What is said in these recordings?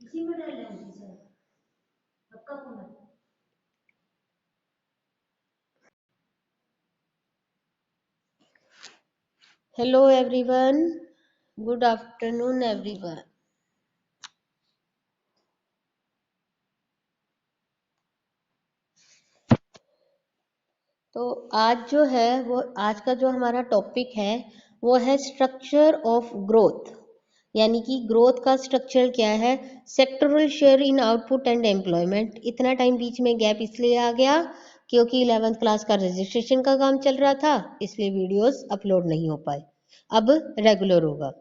इसी में डालना है जी सर, आपका कौन है? Hello everyone, good afternoon everyone. तो आज जो है वो आज का जो हमारा टॉपिक है वो है स्ट्रक्चर ऑफ ग्रोथ, यानी कि ग्रोथ का स्ट्रक्चर क्या है, sectoral share in output and employment. इतना टाइम बीच में गैप इसलिए आ गया क्योंकि 11th क्लास का रजिस्ट्रेशन का काम चल रहा था, इसलिए वीडियोस अपलोड नहीं हो पाए। अब रेगुलर होगा।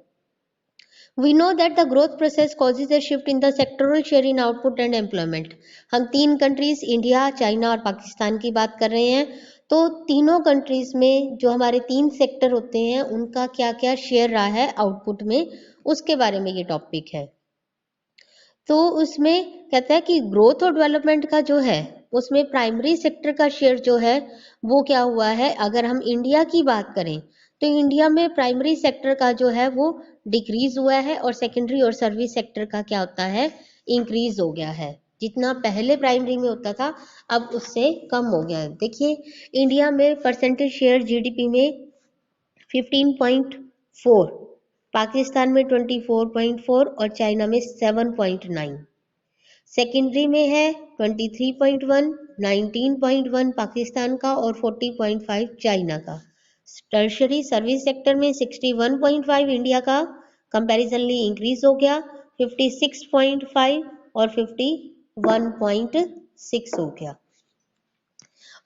We know that the growth process causes a shift in the sectoral share in output and employment. हम तीन कंट्रीज इंडिया, चाइना और पाकिस्तान की बात कर रहे हैं। तो तीनों कंट्रीज में जो हमारे तीन सेक्टर होते हैं उनका क्या क्या शेयर रहा है आउटपुट में, उसके बारे में ये टॉपिक है। तो उसमें कहता है कि ग्रोथ और डेवलपमेंट का जो है उसमें प्राइमरी सेक्टर का शेयर जो है वो क्या हुआ है। अगर हम इंडिया की बात करें तो इंडिया में प्राइमरी सेक्टर का जो है वो डिक्रीज हुआ है और सेकेंडरी और सर्विस सेक्टर का क्या होता है, इंक्रीज हो गया है। जितना पहले प्राइमरी में होता था अब उससे कम हो गया है। देखिए इंडिया में परसेंटेज शेयर जीडीपी में 15.4, पाकिस्तान में 24.4 और चाइना में 7.9। सेकेंडरी में है 23.1, 19.1 पाकिस्तान का और 40.5 चाइना का। टर्शरी सर्विस सेक्टर में 61.5 इंडिया का कंपैरिजनली इंक्रीज हो गया, 56.5 और 51.6 हो गया।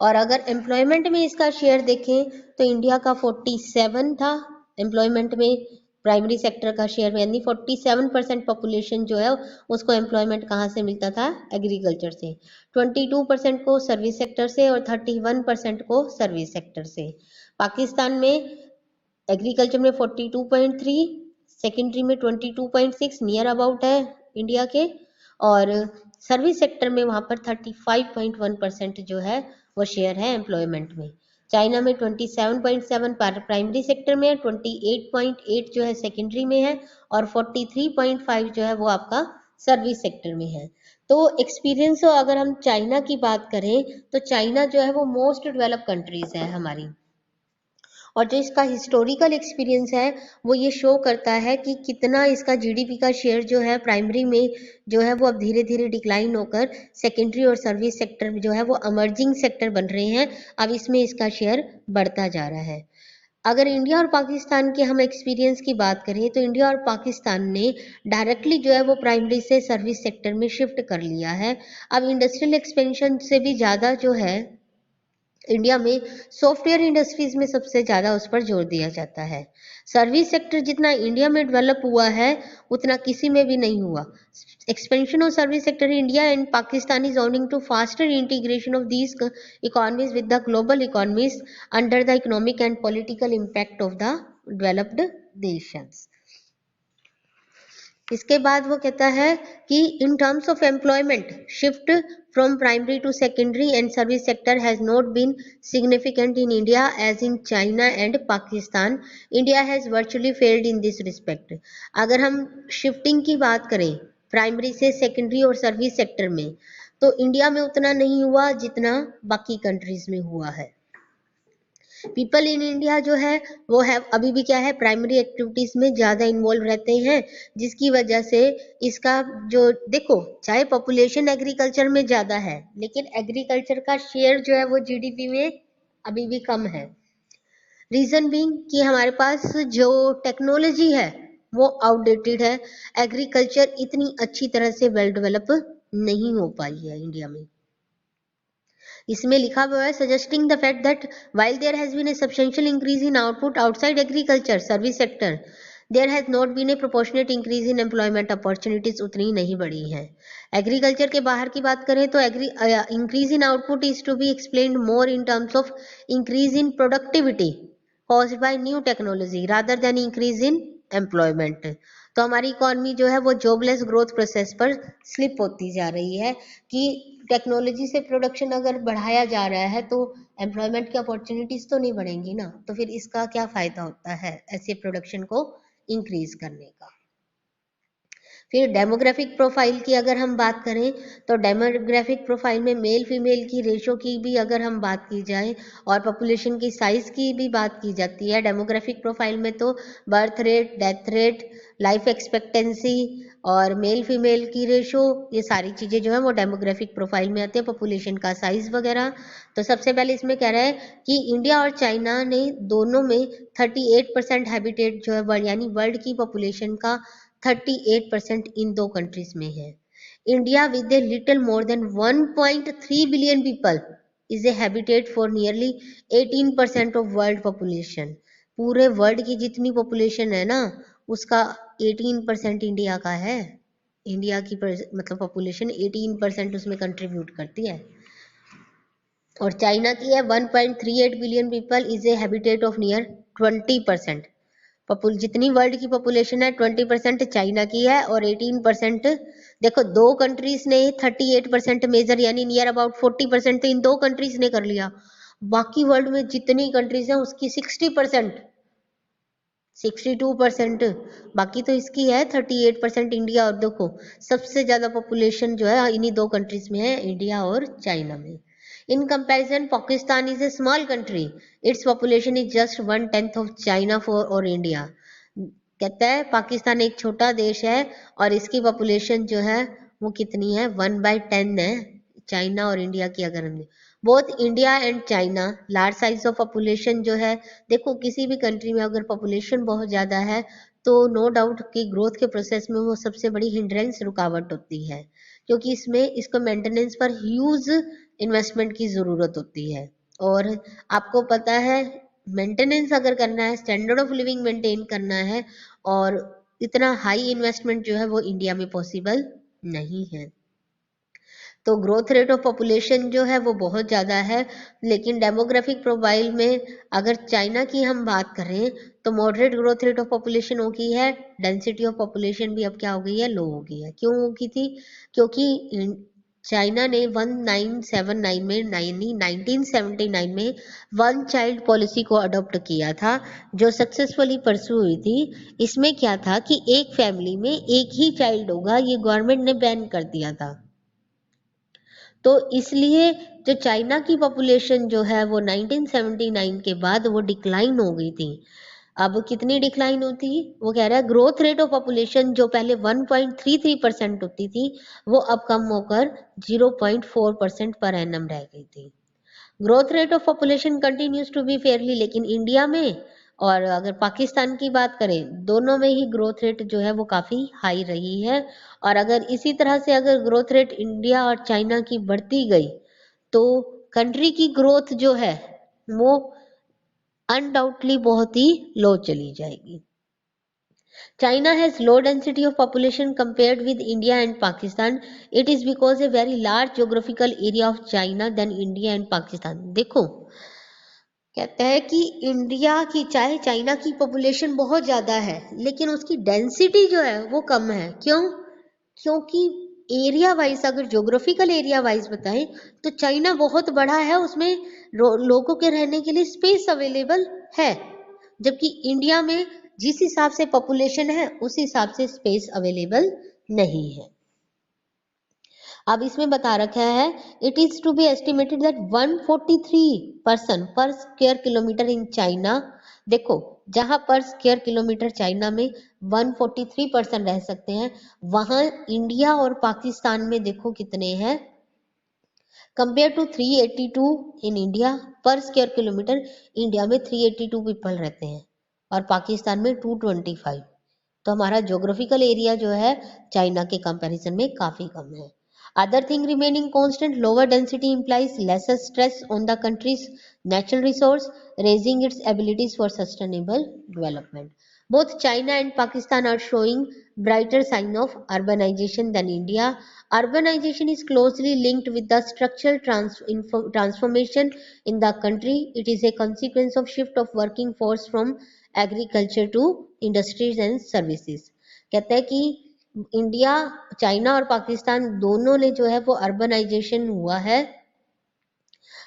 और अगर एम्प्लॉयमेंट में इसका शेयर देखें तो इंडिया का 47 था एम्प्लॉयमेंट में, प्राइमरी सेक्टर का शेयर, यानी 47% पॉपुलेशन जो है उसको एम्प्लॉयमेंट कहाँ से मिलता था, एग्रीकल्चर से। 22% को सर्विस सेक्टर से और 31% को सर्विस सेक्टर से। पाकिस्तान में एग्रीकल्चर में 42.3, सेकेंडरी में 22.6, नियर अबाउट है इंडिया के, और सर्विस सेक्टर में वहां पर 35.1% जो है वो शेयर है एम्प्लॉयमेंट में। चाइना में 27.7 प्राइमरी सेक्टर में है, 28.8 जो है सेकेंडरी में है और 43.5 जो है वो आपका सर्विस सेक्टर में है। तो एक्सपीरियंस अगर हम चाइना की बात करें तो चाइना जो है वो मोस्ट डेवलप कंट्रीज है हमारी, और जो इसका हिस्टोरिकल एक्सपीरियंस है वो ये शो करता है कि कितना इसका जीडीपी का शेयर जो है प्राइमरी में जो है वो अब धीरे धीरे डिक्लाइन होकर सेकेंडरी और सर्विस सेक्टर जो है वो अमर्जिंग सेक्टर बन रहे हैं। अब इसमें इसका शेयर बढ़ता जा रहा है। अगर इंडिया और पाकिस्तान के हम एक्सपीरियंस की बात करें तो इंडिया और पाकिस्तान ने डायरेक्टली जो है वो प्राइमरी से सर्विस सेक्टर में शिफ्ट कर लिया है। अब इंडस्ट्रियल एक्सपेंशन से भी ज़्यादा जो है इंडिया में सॉफ्टवेयर इंडस्ट्रीज में सबसे ज़्यादा उस पर जोर दिया जाता है। सर्विस सेक्टर जितना इंडिया में डेवलप हुआ है उतना किसी में भी नहीं हुआ। Expansion of service sector in India and Pakistan is owing to faster integration of these economies with the global economies under the economic and political impact of the developed nations. इसके बाद वो कहता है कि in terms of employment shift from primary to secondary and service sector has not been significant in India as in China and Pakistan. India has virtually failed in this respect. अगर हम shifting की बात करें प्राइमरी से secondary और service sector में तो India में उतना नहीं हुआ जितना बाकी कंट्रीज में हुआ है। पीपल इन इंडिया जो है वो है अभी भी क्या है, प्राइमरी एक्टिविटीज में ज़्यादा इन्वॉल्व रहते हैं, जिसकी वजह से इसका जो देखो चाहे पॉपुलेशन एग्रीकल्चर में ज़्यादा है लेकिन एग्रीकल्चर का शेयर जो है वो जीडीपी में अभी भी कम है। रीज़न बीइंग कि हमारे पास जो टेक्नोलॉजी है वो आउटडेटेड है, एग्रीकल्चर इतनी अच्छी तरह से वेल डेवलप नहीं हो पाई है इंडिया में। इसमें लिखा हुआ है suggesting the fact that while there has been a substantial increase in output outside agriculture service sector there has not been a proportionate increase in employment opportunities उतनी नहीं बढ़ी है। एग्रीकल्चर के बाहर की बात करें तो increase in output is to be explained more in terms of increase in productivity caused by new technology rather than increase in employment। तो हमारी इकॉनमी जो है वो जॉबलेस ग्रोथ प्रोसेस पर स्लिप होती जा रही है कि टेक्नोलॉजी से प्रोडक्शन अगर बढ़ाया जा रहा है तो एम्प्लॉयमेंट की अपॉर्चुनिटीज तो नहीं बढ़ेंगी ना, तो फिर इसका क्या फायदा होता है ऐसे प्रोडक्शन को इंक्रीज करने का। फिर डेमोग्राफिक प्रोफाइल की अगर हम बात करें तो डेमोग्राफिक प्रोफाइल में मेल फीमेल की रेशो की भी अगर हम बात की जाए और पॉपुलेशन की साइज की भी बात की जाती है डेमोग्राफिक प्रोफाइल में, तो birth rate, death rate, life expectancy और मेल फीमेल की रेशो, ये सारी चीज़ें जो है वो डेमोग्राफिक प्रोफाइल में आती है, पॉपुलेशन का साइज वगैरह। तो सबसे पहले इसमें कह रहा है कि इंडिया और चाइना ने दोनों में 38% हैबिटेट जो है यानी वर्ल्ड की पॉपुलेशन का 38% इन दो कंट्रीज में है। India with a little more than 1.3 billion people is a habitat for nearly 18% of world population. पूरे वर्ल्ड की जितनी पॉपुलेशन है ना उसका 18% इंडिया का है। इंडिया की मतलब पॉपुलेशन 18% उसमें कंट्रीब्यूट करती है। और चाइना की है 1.38 billion people is a habitat of near 20%। जितनी वर्ल्ड की पॉपुलेशन है 20% चाइना की है और 18%, देखो दो कंट्रीज ने 38% मेजर यानी नियर अबाउट 40% तो इन दो कंट्रीज ने कर लिया। बाकी वर्ल्ड में जितनी कंट्रीज हैं उसकी 60%, 62%, बाकी तो इसकी है 38% इंडिया। और देखो सबसे ज्यादा पॉपुलेशन जो है इन्हीं दो कंट्रीज में है, इंडिया और चाइना में। In comparison Pakistan is a small country, its population is just 1/10 of China for और इंडिया। कहता है पाकिस्तान एक छोटा देश है और इसकी पॉपुलेशन जो है वो कितनी है, 1/10 है चाइना और इंडिया की। अगर हम both India and China large size of population जो है, देखो किसी भी कंट्री में अगर पॉपुलेशन बहुत ज़्यादा है तो नो डाउट कि ग्रोथ के प्रोसेस में वो सबसे बड़ी हिंड्रेंस रुकावट होती है, क्योंकि इसमें इसको मेंटेनेंस पर ह्यूज इन्वेस्टमेंट की ज़रूरत होती है। और आपको पता है मेंटेनेंस अगर करना है, स्टैंडर्ड ऑफ लिविंग मेंटेन करना है, और इतना हाई इन्वेस्टमेंट जो है वो इंडिया में पॉसिबल नहीं है। तो ग्रोथ रेट ऑफ पॉपुलेशन जो है वो बहुत ज़्यादा है, लेकिन डेमोग्राफिक प्रोफाइल में अगर चाइना की हम बात करें तो moderate growth rate of population हो गई है, डेंसिटी ऑफ पॉपुलेशन भी अब क्या हो गई है, लो हो गई है। क्यों हो गई थी, क्योंकि चाइना ने 1979 में 1979 में वन चाइल्ड पॉलिसी को अडॉप्ट किया था, जो सक्सेसफुली परस्यू हुई थी। इसमें क्या था कि एक फैमिली में एक ही चाइल्ड होगा, ये गवर्नमेंट ने बैन कर दिया था। तो इसलिए जो चाइना की पॉपुलेशन जो है वो 1979 के बाद वो डिक्लाइन हो गई थी। अब कितनी डिक्लाइन होती, वो कह रहा है ग्रोथ रेट ऑफ पॉपुलेशन जो पहले 1.33% होती थी वो अब कम होकर 0.4% पर एनम रह गई थी। Growth rate of population continues to be fairly, लेकिन इंडिया में और अगर पाकिस्तान की बात करें दोनों में ही ग्रोथ रेट जो है वो काफ़ी हाई रही है। और अगर इसी तरह से अगर ग्रोथ रेट इंडिया और चाइना की बढ़ती गई तो कंट्री की ग्रोथ जो है वो अनडाउटली बहुत ही लो चली जाएगी। China has low density of population compared with India and Pakistan. It is because a very large geographical area of China than India and Pakistan. देखो कहता है कि इंडिया की चाहे चाइना की पॉपुलेशन बहुत ज़्यादा है लेकिन उसकी डेंसिटी जो है वो कम है। क्यों, क्योंकि एरिया वाइज अगर ज्योग्राफिकल एरिया वाइज बताएं तो चाइना बहुत बड़ा है, उसमें लोगों के रहने के लिए स्पेस अवेलेबल है, जबकि इंडिया में जिस हिसाब से पॉपुलेशन है उस हिसाब से स्पेस अवेलेबल नहीं है। अब इसमें बता रखा है it is to be estimated that 143 person per square kilometre in China. देखो जहां पर स्क्वायर किलोमीटर चाइना में 143 पर्सन रह सकते हैं, वहां इंडिया और पाकिस्तान में देखो कितने हैं, कंपेयर टू 382 इन इंडिया पर स्क्वायर किलोमीटर। इंडिया में 382 पीपल रहते हैं और पाकिस्तान में 225। तो हमारा ज्योग्राफिकल एरिया जो है चाइना के कंपैरिजन में काफी कम है। Other thing remaining constant, lower density implies lesser stress on the country's natural resource, raising its abilities for sustainable development. Both China and Pakistan are showing brighter sign of urbanization than India. Urbanization is closely linked with the structural transformation in the country. It is a consequence of shift of working force from agriculture to industries and services. कहता है कि India, China और पाकिस्तान दोनों ने जो है वो urbanisation हुआ है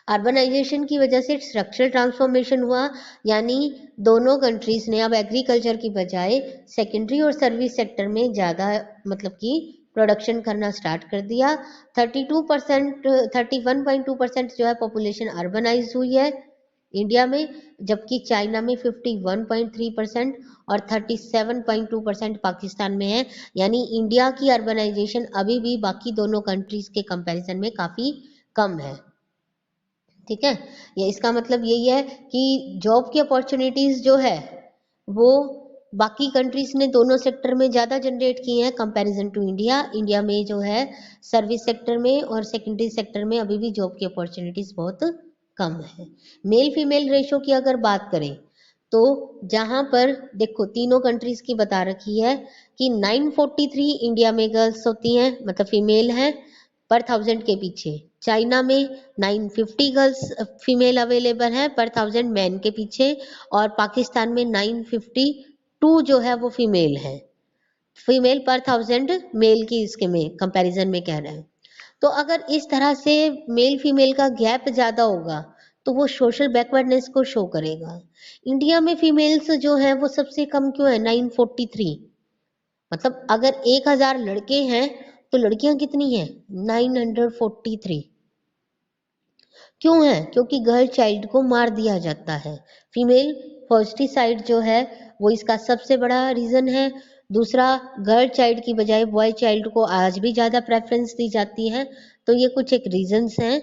अर्बनाइजेशन की वजह से स्ट्रक्चरल ट्रांसफॉर्मेशन हुआ, यानी दोनों कंट्रीज ने अब एग्रीकल्चर की बजाय सेकेंडरी और सर्विस सेक्टर में ज़्यादा मतलब कि प्रोडक्शन करना स्टार्ट कर दिया। 32% 31.2% जो है पॉपुलेशन अर्बनाइज हुई है इंडिया में, जबकि चाइना में 51.3% और 37.2% पाकिस्तान में है। यानी इंडिया की अर्बनाइजेशन अभी भी बाकी दोनों कंट्रीज के कंपैरिजन में काफ़ी कम है। ठीक है, ये इसका मतलब यही है कि जॉब की अपॉर्चुनिटीज जो है वो बाकी कंट्रीज ने दोनों सेक्टर में ज़्यादा जनरेट की हैं कंपैरिजन टू इंडिया। इंडिया में जो है सर्विस सेक्टर में और सेकेंडरी सेक्टर में अभी भी जॉब की अपॉर्चुनिटीज बहुत कम है। मेल फीमेल रेशो की अगर बात करें तो जहां पर देखो तीनों कंट्रीज की बता रखी है कि 943 इंडिया में गर्ल्स होती हैं, मतलब फीमेल हैं पर 1000 के पीछे। चाइना में 950 गर्ल्स फीमेल अवेलेबल है पर 1000 मैन के पीछे, और पाकिस्तान में 952 जो है वो फीमेल है, फीमेल पर 1000 मेल की इसके में कंपैरिजन में कह रहे हैं। तो अगर इस तरह से मेल फीमेल का गैप ज़्यादा होगा तो वो सोशल बैकवर्डनेस को शो करेगा। इंडिया में फीमेल्स जो है वो सबसे कम क्यों है, 943। मतलब अगर 1000 लड़के हैं तो लड़कियां कितनी हैं, 943। क्यों है, क्योंकि गर्ल चाइल्ड को मार दिया जाता है। फीमेल फर्स्टिसाइड जो है वो इसका सबसे बड़ा रीजन है। दूसरा, गर्ल चाइल्ड की बजाय बॉय चाइल्ड को आज भी ज़्यादा प्रेफरेंस दी जाती है। तो ये कुछ एक रीजंस हैं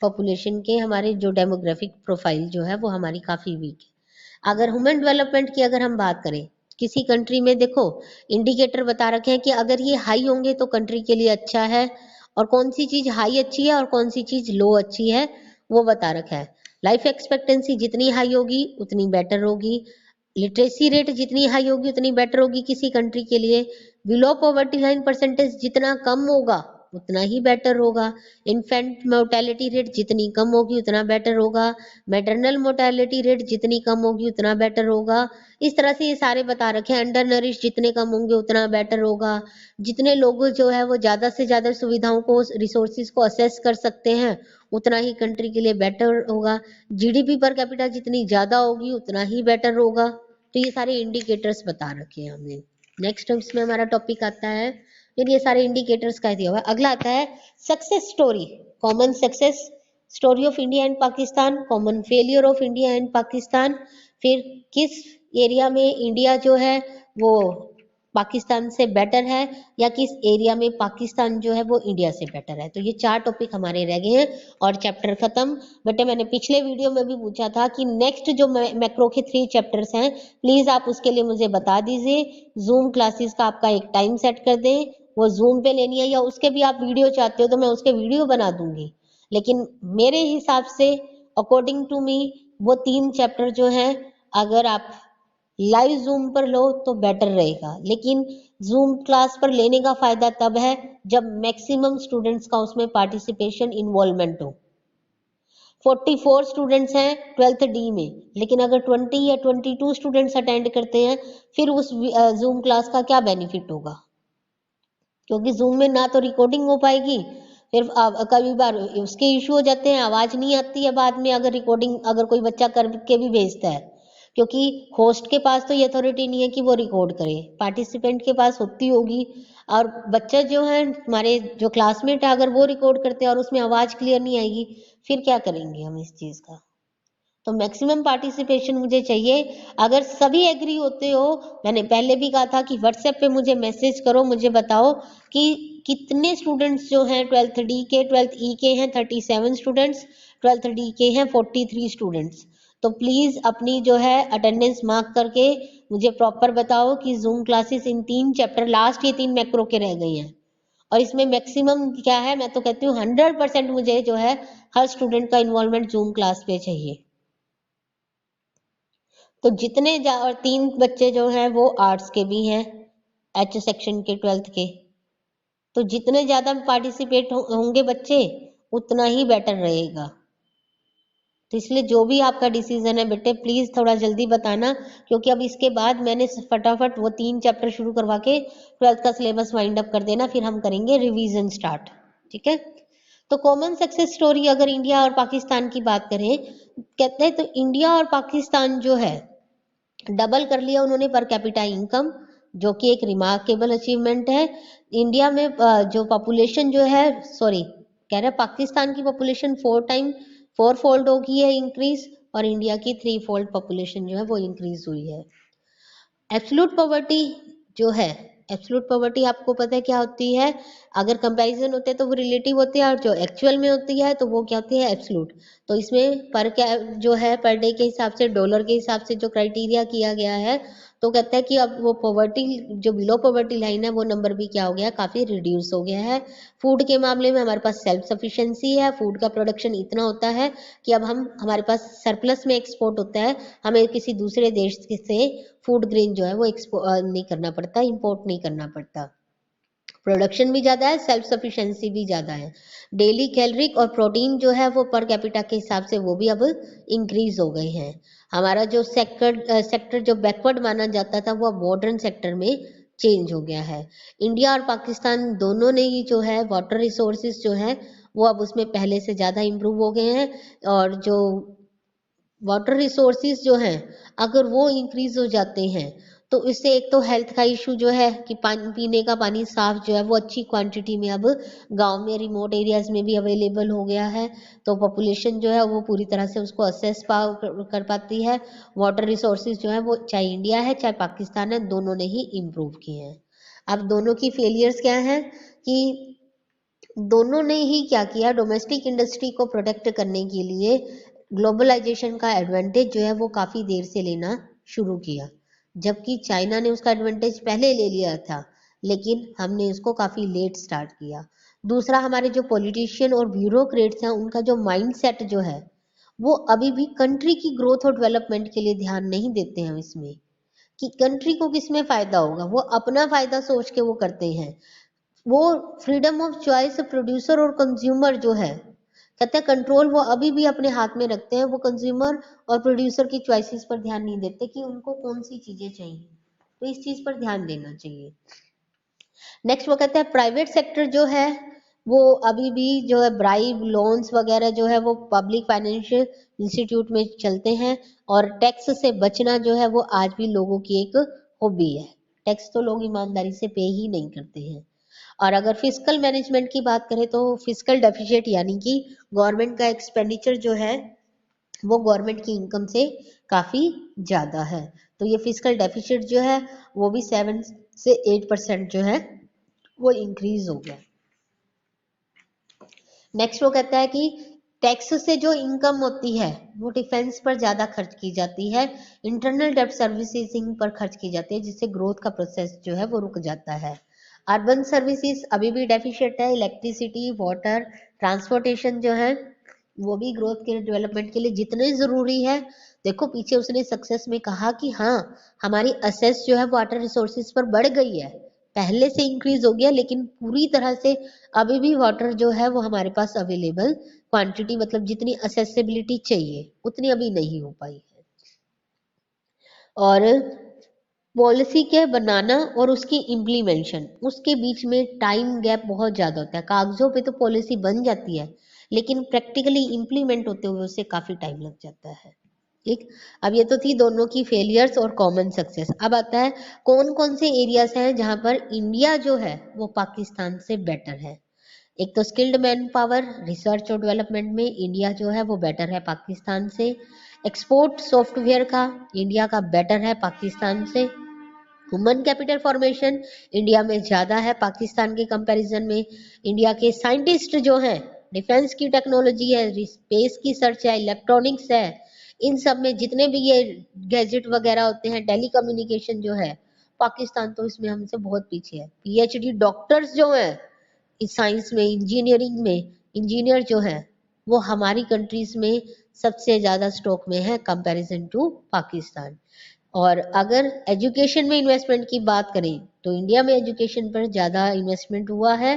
पॉपुलेशन के। हमारे जो डेमोग्राफिक प्रोफाइल जो है वो हमारी काफ़ी वीक है। अगर ह्यूमन डेवलपमेंट की अगर हम बात करें, किसी कंट्री में देखो इंडिकेटर बता रखे हैं कि अगर ये हाई होंगे तो कंट्री के लिए अच्छा है, और कौन सी चीज़ हाई अच्छी है और कौन सी चीज़ लो अच्छी है वो बता रखा है। लाइफ एक्सपेक्टेंसी जितनी हाई होगी उतनी बेटर होगी, लिटरेसी रेट जितनी हाई होगी उतनी बेटर होगी किसी कंट्री के लिए। बिलो पॉवर्टी लाइन परसेंटेज जितना कम होगा उतना ही बेटर होगा। इन्फेंट मोर्टेलिटी रेट जितनी कम होगी उतना बेटर होगा। मैटरनल मोर्टेलिटी रेट जितनी कम होगी उतना बेटर होगा। इस तरह से ये सारे बता रखे हैं। अंडर नरिश जितने कम होंगे उतना बेटर होगा। जितने लोग जो है वो ज़्यादा से ज़्यादा सुविधाओं को, रिसोर्सिस को असेस कर सकते हैं उतना ही कंट्री के लिए बेटर होगा। जीडीपी पर कैपिटा जितनी ज़्यादा होगी उतना ही बेटर होगा। तो ये सारे इंडिकेटर्स बता रखे हैं हमने। नेक्स्ट इसमें हमारा टॉपिक आता है, फिर ये सारे इंडिकेटर्स का दिया हुआ है। अगला आता है success story, common success story of India and Pakistan, common failure of India and Pakistan. फिर किस एरिया में इंडिया जो है वो पाकिस्तान से बेटर है, या किस एरिया में पाकिस्तान जो है वो इंडिया से बेटर है। तो ये 4 टॉपिक हमारे रह गए हैं और चैप्टर खत्म। बेटे मैंने पिछले वीडियो में भी पूछा था कि नेक्स्ट जो मैक्रो के 3 चैप्टर्स हैं प्लीज आप उसके लिए मुझे बता दीजिए। जूम क्लासेस का आपका एक टाइम सेट कर दें, वो जूम पे लेनी है, या उसके भी आप वीडियो चाहते हो तो मैं उसके वीडियो बना दूंगी। लेकिन मेरे हिसाब से अकॉर्डिंग टू मी वो 3 चैप्टर जो हैं अगर आप लाइव जूम पर लो तो बेटर रहेगा। लेकिन जूम क्लास पर लेने का फायदा तब है जब मैक्सिमम स्टूडेंट्स का उसमें पार्टिसिपेशन इन्वॉल्वमेंट हो। 44 स्टूडेंट्स हैं 12th डी में, लेकिन अगर 20 या 22 स्टूडेंट्स अटेंड करते हैं फिर उस जूम क्लास का क्या बेनिफिट होगा, क्योंकि जूम में ना तो रिकॉर्डिंग हो पाएगी, फिर कभी बार उसके इशू हो जाते हैं, आवाज नहीं आती है बाद में अगर रिकॉर्डिंग अगर कोई बच्चा करके भी भेजता है, क्योंकि होस्ट के पास तो ये अथॉरिटी नहीं है कि वो रिकॉर्ड करे, पार्टिसिपेंट के पास होती होगी। और बच्चे जो हैं हमारे जो क्लासमेट है अगर वो रिकॉर्ड करते हैं और उसमें आवाज क्लियर नहीं आएगी फिर क्या करेंगे हम इस चीज का। तो मैक्सिमम पार्टिसिपेशन मुझे चाहिए। अगर सभी एग्री होते हो, मैंने पहले भी कहा था कि व्हाट्सएप पे मुझे मैसेज करो, मुझे बताओ कि कितने स्टूडेंट्स जो हैं 12th डी के, 12th ई के हैं 37 स्टूडेंट्स, 12th डी के हैं 43 स्टूडेंट्स। तो प्लीज अपनी जो है अटेंडेंस मार्क करके मुझे प्रॉपर बताओ कि zoom classes in 3 chapter, last ये 3 मैक्रो के रह गई हैं, और इसमें मैक्सिमम क्या है, मैं तो कहती हूँ 100% मुझे जो है हर स्टूडेंट का इन्वॉल्वमेंट जूम क्लास पे चाहिए। तो जितने और 3 बच्चे जो हैं वो आर्ट्स के भी हैं, एच सेक्शन के 12th के, तो जितने ज्यादा पार्टिसिपेट होंगे बच्चे उतना ही बेटर रहेगा। तो इसलिए जो भी आपका डिसीजन है बेटे प्लीज थोड़ा जल्दी बताना, क्योंकि अब इसके बाद मैंने फटाफट वो 3 चैप्टर शुरू करवा के 12th का सिलेबस वाइंड अप कर देना, फिर हम करेंगे रिवीजन स्टार्ट। ठीक है, तो कॉमन सक्सेस स्टोरी अगर इंडिया और पाकिस्तान की बात करें, कहते हैं तो इंडिया और पाकिस्तान जो है डबल कर लिया उन्होंने पर कैपिटा इनकम, जो कि एक रिमार्केबल अचीवमेंट है। इंडिया में जो पॉपुलेशन जो है, सॉरी कह रहे पाकिस्तान की पॉपुलेशन 4 फोल्ड हो गई है इंक्रीज, और इंडिया की 3 फोल्ड पॉपुलेशन जो है वो इंक्रीज हुई है। एब्सोल्यूट पॉवर्टी जो है, एब्सोल्यूट पॉवर्टी आपको पता है क्या होती है, अगर कंपैरिजन होते हैं तो वो रिलेटिव होती है, और जो एक्चुअल में होती है तो वो क्या होती है, एब्सोल्यूट। तो इसमें पर क्या जो है पर डे के हिसाब से, डॉलर के हिसाब से जो क्राइटेरिया किया गया है, तो कहता है कि अब वो पॉवर्टी जो बिलो पॉवर्टी लाइन है वो नंबर भी क्या हो गया, काफ़ी रिड्यूस हो गया है। फूड के मामले में हमारे पास सेल्फ सफिशिएंसी है, फूड का प्रोडक्शन इतना होता है कि अब हमारे पास सरप्लस में एक्सपोर्ट होता है, हमें किसी दूसरे देश से फूड ग्रेन जो है वो एक्सपोर्ट नहीं करना पड़ता, इंपोर्ट नहीं करना पड़ता। प्रोडक्शन भी ज़्यादा है, सेल्फ सफिशिएंसी भी ज़्यादा है। डेली कैलोरिक और प्रोटीन जो है वो पर कैपिटा के हिसाब से वो भी अब इंक्रीज हो गए हैं। हमारा जो सेक्टर जो बैकवर्ड माना जाता था वो मॉडर्न सेक्टर में चेंज हो गया है। इंडिया और पाकिस्तान दोनों ने ही जो है वाटर रिसोर्सेज जो है वो अब उसमें पहले से ज़्यादा इम्प्रूव हो गए हैं, और जो वाटर रिसोर्सेज जो हैं अगर वो इंक्रीज हो जाते हैं तो इससे एक तो हेल्थ का इशू जो है कि पानी पीने का पानी साफ जो है वो अच्छी क्वांटिटी में अब गांव में रिमोट एरियाज में भी अवेलेबल हो गया है, तो पॉपुलेशन जो है वो पूरी तरह से उसको असेस कर पाती है। वाटर रिसोर्सेज जो है वो चाहे इंडिया है चाहे पाकिस्तान है, दोनों ने ही इम्प्रूव किए हैं। अब दोनों की फेलियर्स क्या है कि दोनों ने ही क्या किया, डोमेस्टिक इंडस्ट्री को प्रोटेक्ट करने के लिए ग्लोबलाइजेशन का एडवांटेज जो है वो काफ़ी देर से लेना शुरू किया, जबकि चाइना ने उसका एडवांटेज पहले ले लिया था, लेकिन हमने इसको काफ़ी लेट स्टार्ट किया। दूसरा, हमारे जो पॉलिटिशियन और ब्यूरोक्रेट्स हैं उनका जो माइंडसेट जो है वो अभी भी कंट्री की ग्रोथ और डेवलपमेंट के लिए ध्यान नहीं देते हैं इसमें, कि कंट्री को किसमें फ़ायदा होगा, वो अपना फ़ायदा सोच के वो करते हैं। वो फ्रीडम ऑफ चॉइस प्रोड्यूसर और कंज्यूमर जो है, कहते हैं कंट्रोल वो अभी भी अपने हाथ में रखते हैं, वो कंज्यूमर और प्रोड्यूसर की चॉइसेस पर ध्यान नहीं देते कि उनको कौन सी चीजें चाहिए, तो इस चीज पर ध्यान देना चाहिए। नेक्स्ट वो कहते हैं प्राइवेट सेक्टर जो है वो अभी भी जो है ब्राइब लोन्स वगैरह जो है वो पब्लिक फाइनेंशियल इंस्टीट्यूट में चलते हैं, और टैक्स से बचना जो है वो आज भी लोगों की एक हॉबी है। टैक्स तो लोग ईमानदारी से पे ही नहीं करते हैं। और अगर फिजिकल मैनेजमेंट की बात करें तो फिजिकल डेफिशिएट यानी कि गवर्नमेंट का एक्सपेंडिचर जो है वो गवर्नमेंट की इनकम से काफ़ी ज़्यादा है, तो ये फिजिकल डेफिशिएट जो है वो भी 7 से 8% जो है वो इंक्रीज हो गया। नेक्स्ट वो कहता है कि टैक्स से जो इनकम होती है वो डिफेंस पर ज़्यादा खर्च की जाती है, इंटरनल डेब्ट सर्विसिंग पर खर्च की जाती है, जिससे ग्रोथ का प्रोसेस जो है वो रुक जाता है। अर्बन सर्विसेज अभी भी डेफिशिएट है, इलेक्ट्रिसिटी वाटर ट्रांसपोर्टेशन जो है वो भी ग्रोथ के डेवलपमेंट के लिए जितने ज़रूरी है। देखो पीछे उसने सक्सेस में कहा कि हाँ हमारी असेस जो है वाटर रिसोर्सेज पर बढ़ गई है, पहले से इंक्रीज हो गया, लेकिन पूरी तरह से अभी भी वाटर जो है वो हमारे पास अवेलेबल क्वांटिटी, मतलब जितनी असेसिबिलिटी चाहिए उतनी अभी नहीं हो पाई है। और पॉलिसी के बनाना और उसकी इम्प्लीमेंशन, उसके बीच में टाइम गैप बहुत ज़्यादा होता है। कागजों पे तो पॉलिसी बन जाती है, लेकिन प्रैक्टिकली इम्प्लीमेंट होते हुए उससे काफ़ी टाइम लग जाता है। ठीक, अब ये तो थी दोनों की फेलियर्स और कॉमन सक्सेस। अब आता है कौन कौन से एरियाज हैं जहां पर इंडिया जो है वो पाकिस्तान से बेटर है। एक तो स्किल्ड मैन पावर, रिसर्च और डेवलपमेंट में इंडिया जो है वो बेटर है पाकिस्तान से। एक्सपोर्ट सॉफ्टवेयर का इंडिया का बेटर है पाकिस्तान से। ह्यूमन कैपिटल फॉर्मेशन इंडिया में ज़्यादा है पाकिस्तान के कंपैरिजन में। इंडिया के साइंटिस्ट जो हैं, डिफेंस की टेक्नोलॉजी है, स्पेस की सर्च है, इलेक्ट्रॉनिक्स है, इन सब में जितने भी ये गैजेट वगैरह होते हैं, टेली कम्युनिकेशन जो है, पाकिस्तान तो इसमें हमसे बहुत पीछे है। पीएचडी डॉक्टर्स जो हैं इस साइंस में, इंजीनियरिंग में, इंजीनियर जो हैं वो हमारी कंट्रीज में सबसे ज़्यादा स्टॉक में है कंपैरिजन टू पाकिस्तान। और अगर एजुकेशन में इन्वेस्टमेंट की बात करें तो इंडिया में एजुकेशन पर ज़्यादा इन्वेस्टमेंट हुआ है,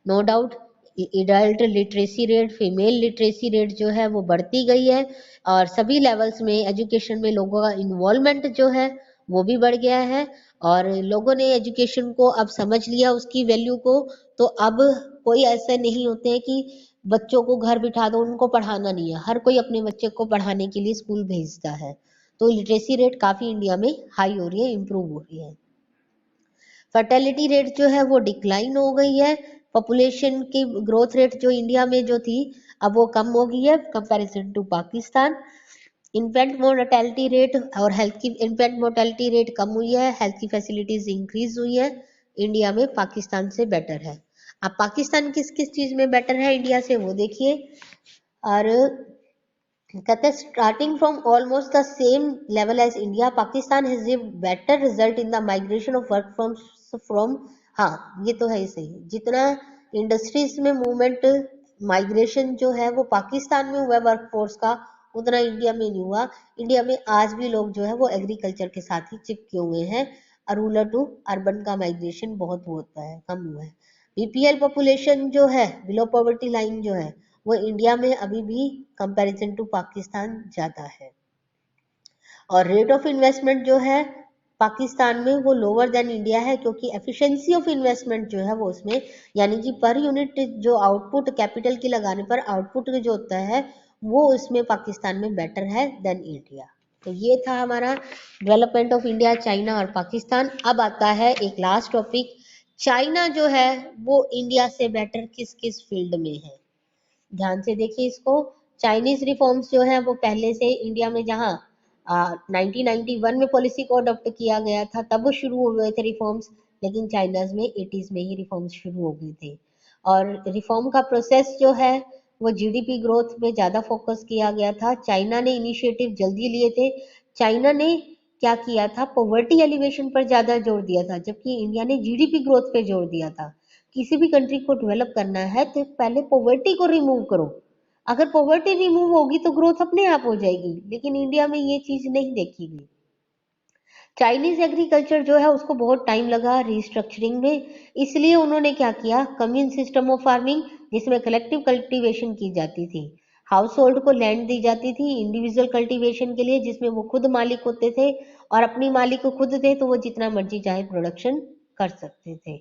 no doubt. Adult literacy rate, female literacy rate जो है वो बढ़ती गई है, और सभी लेवल्स में एजुकेशन में लोगों का इन्वॉल्वमेंट जो है वो भी बढ़ गया है। और लोगों ने एजुकेशन को अब समझ लिया उसकी वैल्यू को, तो अब कोई ऐसे नहीं होते हैं कि बच्चों को घर बिठा दो, उनको पढ़ाना नहीं है, हर कोई अपने बच्चे को पढ़ाने के लिए स्कूल भेजता है। तो लिटरेसी रेट काफ़ी इंडिया में हाई हो रही है, इम्प्रूव हो रही है। फर्टेलिटी रेट जो है वो डिक्लाइन हो गई है। पॉपुलेशन की ग्रोथ रेट जो इंडिया में जो थी, अब वो कम हो गई है comparison to Pakistan. Infant mortality rate और हेल्थ की इन्फेंट मोर्टेलिटी रेट कम हुई है, हेल्थ की फैसिलिटीज इंक्रीज हुई है इंडिया में, पाकिस्तान से बेटर है। अब पाकिस्तान किस किस चीज में बेटर है इंडिया से वो देखिए। और कहते हैं starting from almost the same level as India, Pakistan has give better result in the migration of work from हाँ ये तो है ही सही। जितना इंडस्ट्रीज में मूवमेंट माइग्रेशन जो है वो पाकिस्तान में हुआ है वर्कफोर्स का, उतना इंडिया में नहीं हुआ। इंडिया में आज भी लोग जो है वो एग्रीकल्चर के साथ ही चिपके हुए हैं, रूरल टू अर्बन का माइग्रेशन बहुत होता है, कम हुआ है। बीपीएल पॉपुलेशन जो है, बिलो पॉवर्टी लाइन जो है, वो इंडिया में अभी भी कंपैरिजन टू पाकिस्तान ज़्यादा है। और रेट ऑफ इन्वेस्टमेंट जो है पाकिस्तान में वो लोअर देन इंडिया है, क्योंकि एफिशिएंसी ऑफ इन्वेस्टमेंट जो है वो उसमें, यानी कि पर यूनिट जो आउटपुट कैपिटल की लगाने पर आउटपुट जो होता है वो उसमें पाकिस्तान में बेटर है देन इंडिया। तो ये था हमारा डेवलपमेंट ऑफ इंडिया, चाइना और पाकिस्तान। अब आता है एक लास्ट टॉपिक, चाइना जो है वो इंडिया से बेटर किस किस फील्ड में है। ध्यान से देखिए इसको। चाइनीज रिफॉर्म्स जो है वो पहले से इंडिया में, जहाँ 1991 में पॉलिसी को अडॉप्ट किया गया था तब शुरू हुए थे रिफॉर्म्स, लेकिन चाइनाज में 80s में ही रिफॉर्म्स शुरू हो गए थे। और रिफॉर्म का प्रोसेस जो है वो जीडीपी ग्रोथ पे ज़्यादा फोकस किया गया था। चाइना ने इनिशिएटिव जल्दी लिए थे। चाइना ने क्या किया था, पॉवर्टी एलिवेशन पर ज़्यादा जोर दिया था, जबकि इंडिया ने जीडीपी ग्रोथ पे जोर दिया था। किसी भी कंट्री को डेवलप करना है तो पहले पॉवर्टी को रिमूव करो, अगर पॉवर्टी रिमूव होगी तो ग्रोथ अपने आप हो जाएगी, लेकिन इंडिया में ये चीज नहीं देखी गई। चाइनीज एग्रीकल्चर जो है उसको बहुत टाइम लगा रिस्ट्रक्चरिंग में, इसलिए उन्होंने क्या किया, कम्यून सिस्टम ऑफ फार्मिंग, जिसमें कलेक्टिव कल्टीवेशन की जाती थी, हाउस होल्ड को लैंड दी जाती थी इंडिविजुअल कल्टीवेशन के लिए, जिसमें वो खुद मालिक होते थे और अपनी मालिक को खुद थे तो वो जितना मर्जी चाहे प्रोडक्शन कर सकते थे।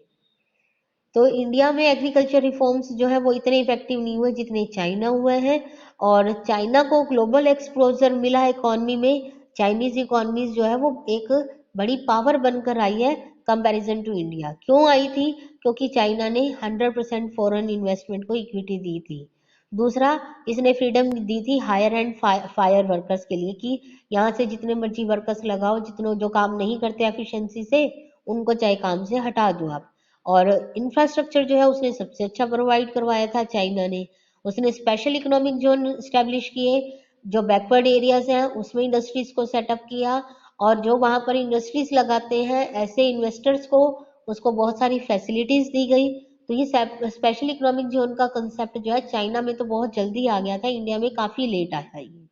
तो इंडिया में एग्रीकल्चर रिफॉर्म्स जो है वो इतने इफेक्टिव नहीं हुए जितने चाइना हुए हैं, और चाइना को ग्लोबल एक्सपोजर मिला है इकॉनमी में। चाइनीज इकॉनमीज जो है वो एक बड़ी पावर बनकर आई है कंपैरिजन टू इंडिया। क्यों आई थी, क्योंकि चाइना ने 100% फॉरेन इन्वेस्टमेंट को इक्विटी दी थी। दूसरा, इसने फ्रीडम दी थी हायर एंड फायर वर्कर्स के लिए कि यहाँ से जितने मर्जी वर्कर्स लगाओ, जितने जो काम नहीं करते एफिशिएंसी से उनको चाहे काम से हटा दो आप। और इंफ्रास्ट्रक्चर जो है उसने सबसे अच्छा प्रोवाइड करवाया था चाइना ने। उसने स्पेशल इकोनॉमिक जोन स्टैब्लिश किए, जो बैकवर्ड एरियाज हैं उसमें इंडस्ट्रीज को सेटअप किया, और जो वहाँ पर इंडस्ट्रीज लगाते हैं ऐसे इन्वेस्टर्स को उसको बहुत सारी फैसिलिटीज दी गई। तो ये स्पेशल इकोनॉमिक जोन का कंसेप्ट जो है चाइना में तो बहुत जल्दी आ गया था, इंडिया में काफी लेट आया ये।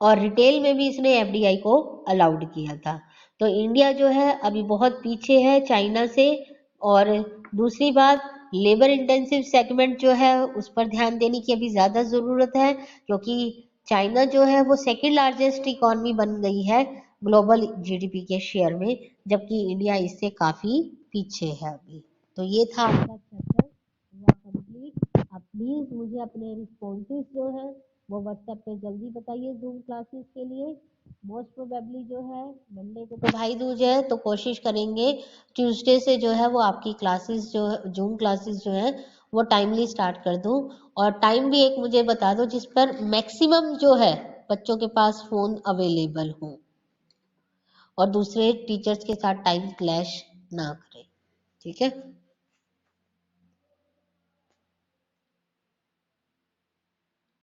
और रिटेल में भी इसने एफडीआई को अलाउड किया था। तो इंडिया जो है अभी बहुत पीछे है चाइना से। और दूसरी बात, लेबर इंटेंसिव सेगमेंट जो है उस पर ध्यान देने की अभी ज़्यादा ज़रूरत है, क्योंकि चाइना जो है वो सेकेंड लार्जेस्ट इकॉनमी बन गई है ग्लोबल जीडीपी के शेयर में, जबकि इंडिया इससे काफ़ी पीछे है अभी। तो ये था आपका चैप्टर हुआ कंप्लीट। आप प्लीज़ मुझे अपने रिस्पॉन्सेज जो है वो व्हाट्सएप पे जल्दी बताइए जूम क्लासेस के लिए। मोस्ट प्रोबेबली जो है मंडे को तो भाई दूज है, तो कोशिश करेंगे ट्यूसडे से जो है वो आपकी क्लासेस जो जूम क्लासेस जो है वो टाइमली स्टार्ट कर दूं। और टाइम भी एक मुझे बता दो जिस पर मैक्सिमम जो है बच्चों के पास फ़ोन अवेलेबल हो और दूसरे टीचर्स के साथ टाइम क्लैश ना करे। ठीक है।